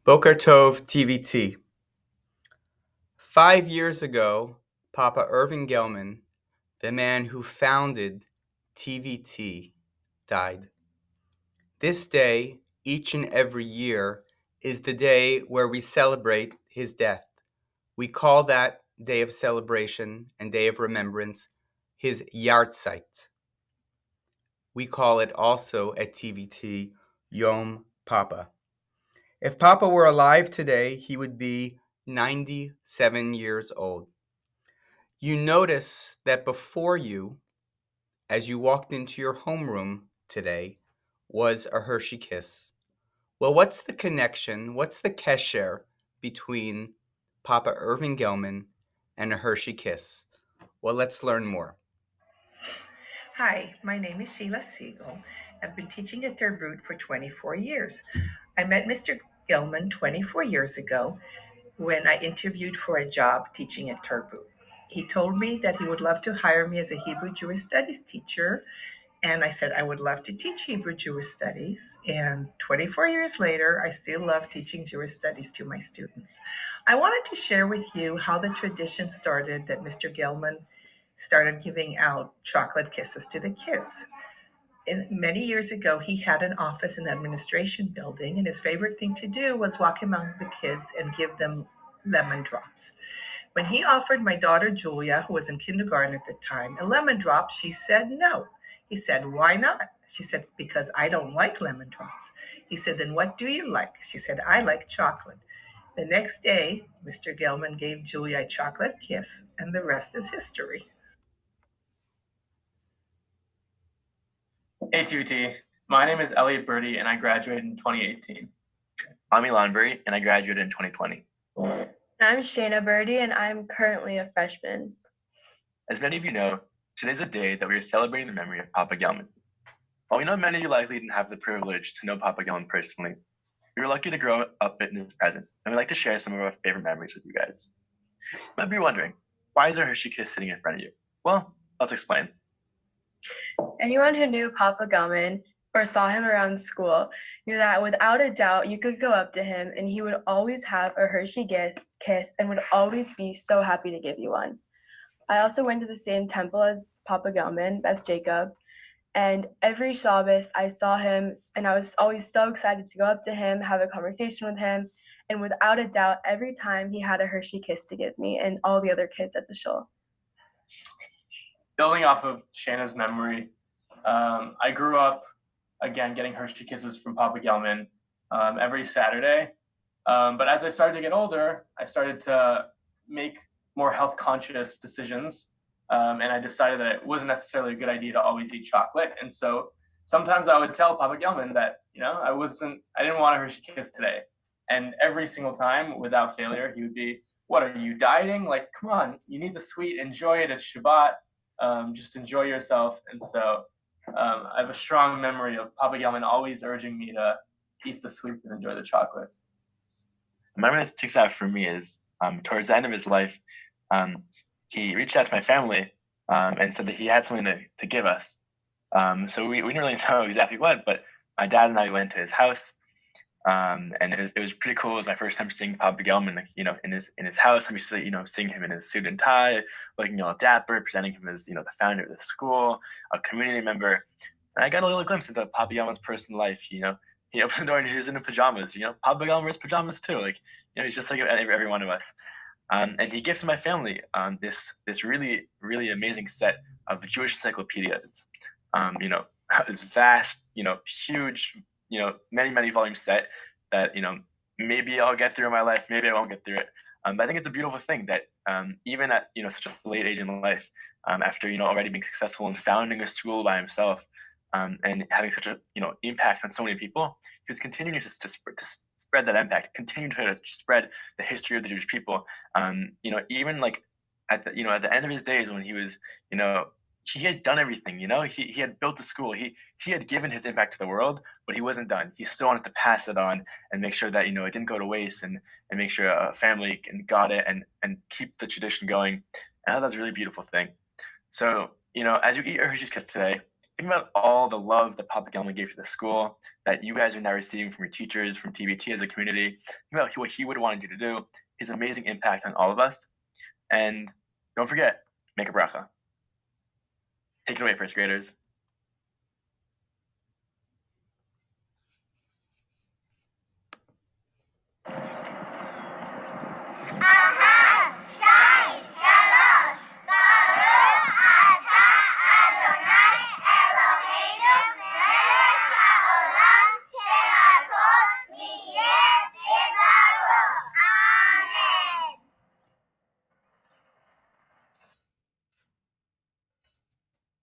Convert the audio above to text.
Boker Tov TVT. 5 years ago, Papa Irving Gelman, the man who founded TVT, died. This day, each and every year, is the day where we celebrate his death. We call that day of celebration and day of remembrance his Yahrzeit. We call it also at TVT Yom Papa. If Papa were alive today, he would be 97 years old. You notice that before you, as you walked into your homeroom today, was a Hershey kiss. Well, what's the connection? What's the kesher between Papa Irving Gelman and a Hershey kiss? Well, let's learn more. Hi, my name is Sheila Siegel. I've been teaching at Terboot for 24 years. I met Mr. Gilman 24 years ago when I interviewed for a job teaching at Terboot. He told me that he would love to hire me as a Hebrew Jewish Studies teacher, and I said I would love to teach Hebrew Jewish Studies. And 24 years later, I still love teaching Jewish Studies to my students. I wanted to share with you how the tradition started that Mr. Gilman started giving out chocolate kisses to the kids. Many years ago, he had an office in the administration building, and his favorite thing to do was walk among the kids and give them lemon drops. When he offered my daughter Julia, who was in kindergarten at the time, a lemon drop, she said no. He said, "Why not?" She said, "Because I don't like lemon drops." He said, "Then what do you like?" She said, "I like chocolate." The next day, Mr. Gelman gave Julia a chocolate kiss, and the rest is history. Hey TVT, my name is Elliot Birdie and I graduated in 2018. I'm Elon Birdie and I graduated in 2020. I'm Shayna Birdie, and I'm currently a freshman. As many of you know, today's a day that we are celebrating the memory of Papa Gelman. While we know many of you likely didn't have the privilege to know Papa Gelman personally, we were lucky to grow up in his presence, and we'd like to share some of our favorite memories with you guys. You might be wondering, why is there a Hershey kiss sitting in front of you? Well, let's explain. Anyone who knew Papa Gelman or saw him around school knew that without a doubt you could go up to him and he would always have a Hershey kiss and would always be so happy to give you one. I also went to the same temple as Papa Gelman, Beth Jacob, and every Shabbos I saw him and I was always so excited to go up to him, have a conversation with him, and without a doubt, every time he had a Hershey kiss to give me and all the other kids at the shul. Building off of Shayna's memory, I grew up again getting Hershey kisses from Papa Gelman every Saturday. But as I started to get older, I started to make more health conscious decisions. And I decided that it wasn't necessarily a good idea to always eat chocolate. And so sometimes I would tell Papa Gelman that, I didn't want a Hershey kiss today. And every single time without failure, he would be, "What, are you dieting? Like, come on, you need the sweet, enjoy it. It's Shabbat. Just enjoy yourself." And so I have a strong memory of Papa Gelman always urging me to eat the sweets and enjoy the chocolate. The memory that sticks out for me is towards the end of his life, he reached out to my family and said that he had something to give us. So we didn't really know exactly what, but my dad and I went to his house, and it was pretty cool. It was my first time seeing Papa Gelman, in his house. I'm used to, seeing him in his suit and tie, looking all dapper, presenting him as, the founder of the school, a community member. And I got a little glimpse into Papa Gelman's personal life. He opened the door and he was in pajamas. Papa Gelman wears pajamas too. He's just like every one of us. And he gives to my family this really, really amazing set of Jewish encyclopedias. This vast, huge, many, many volume set that, maybe I'll get through in my life, maybe I won't get through it. But I think it's a beautiful thing that even at, such a late age in life, after, already being successful in founding a school by himself, and having such a, impact on so many people, he was continuing to spread that impact, continue to spread the history of the Jewish people. Even like at the end of his days when he was, he had done everything. He had built the school. He had given his impact to the world, but he wasn't done. He still wanted to pass it on and make sure that it didn't go to waste, and make sure a family got it and keep the tradition going. And I thought that's a really beautiful thing. So as you eat your Hershey's Kiss today, Think about all the love that Papa Gelman gave to the school, that you guys are now receiving from your teachers, from TBT as a community. Think about what he would have wanted you to do, his amazing impact on all of us. And don't forget, make a bracha. Take it away, first graders.